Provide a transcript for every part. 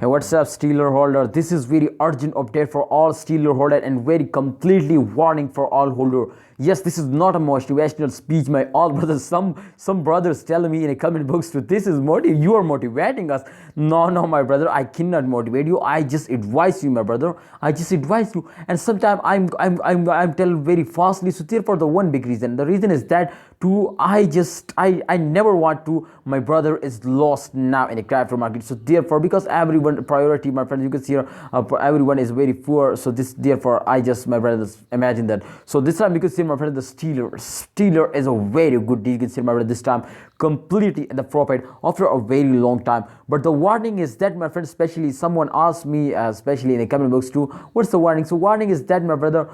Hey, what's up, Stellar holder? This is very urgent update for all Stellar holder and very completely warning for all holder. Yes, this is not a motivational speech, my all brothers. Some brothers tell me in a comment box to this is you are motivating us. No, my brother, I cannot motivate you. I just advise you, my brother. I just advise you. And sometimes I'm telling very fastly. So therefore, the one big reason. The reason is that I never want to. My brother is lost now in a crypto market. So therefore, because everyone priority, my friends, you can see here, everyone is very poor. So this therefore, I just my brothers imagine that. So this time you can see my friend the Stellar is a very good deal. You can see my brother this time completely in the profit after a very long time. But the warning is that, my friend, especially someone asked me, especially in the comment box too, what's the warning? So warning is that, my brother,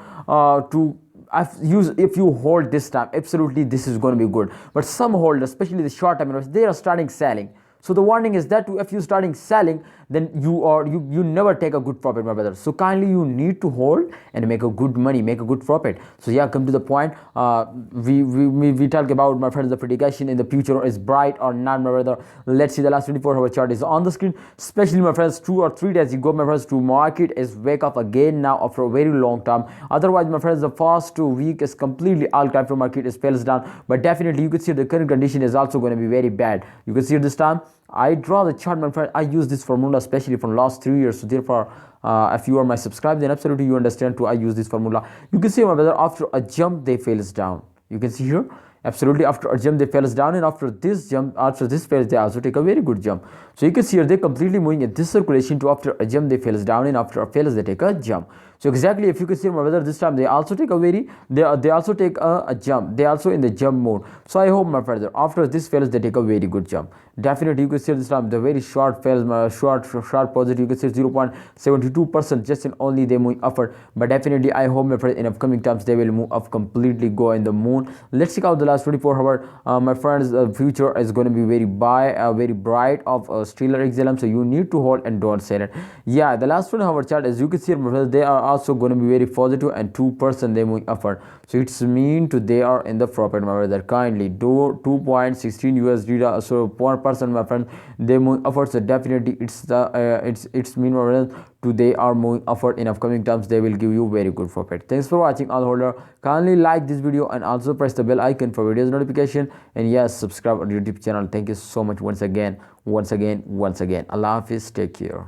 if you hold this time, absolutely this is going to be good. But some holders, especially the short term investors, they are starting selling. So the warning is that if you starting selling, then you never take a good profit, my brother. So kindly you need to hold and make a good money, make a good profit. So yeah, come to the point. We talk about, my friends, the prediction in the future is bright or not, my brother. Let's see the last 24-hour chart is on the screen. Especially, my friends, 2 or 3 days ago, my friends, to market is wake up again now after a very long time. Otherwise, my friends, the first 2 weeks is completely all crypto market is falls down. But definitely you can see the current condition is also going to be very bad. You can see this time I draw the chart, my friend. I use this formula especially from last 3 years. So therefore, if you are my subscriber, then absolutely you understand too. I use this formula. You can see, my brother, after a jump they fails down. You can see here, absolutely after a jump they fails down, and after this jump, after this fails, they also take a very good jump. So you can see here they completely moving in this circulation to after a jump they fails down, and after a fails they take a jump. So exactly, if you can see, my brother, this time they also take a very they also take a jump. They also in the jump mode. So I hope, my brother, after this fails they take a very good jump. Definitely you can see this time the very short fails, short positive. You can see 0.72% just in only they move upward. But definitely I hope, my friend, in upcoming times they will move up completely, go in the moon. Let's check out the last 24-hour. My friends, the future is going to be very bright of Stellar XLM. So you need to hold and don't sell it. Yeah, the last 1 hour chart, as you can see, my friends, they are also going to be very positive, and 2% they move upward. So it's mean to they are in the profit, my brother. Kindly do 2.16 USD, so 1%, my friend, they move upward. So definitely it's mean, my brother, to they are moving upward. In upcoming times they will give you very good profit. Thanks for watching, all holder. Kindly like this video and also press the bell icon for videos notification, and yes, subscribe on YouTube channel. Thank you so much once again. Allah Hafiz, take care.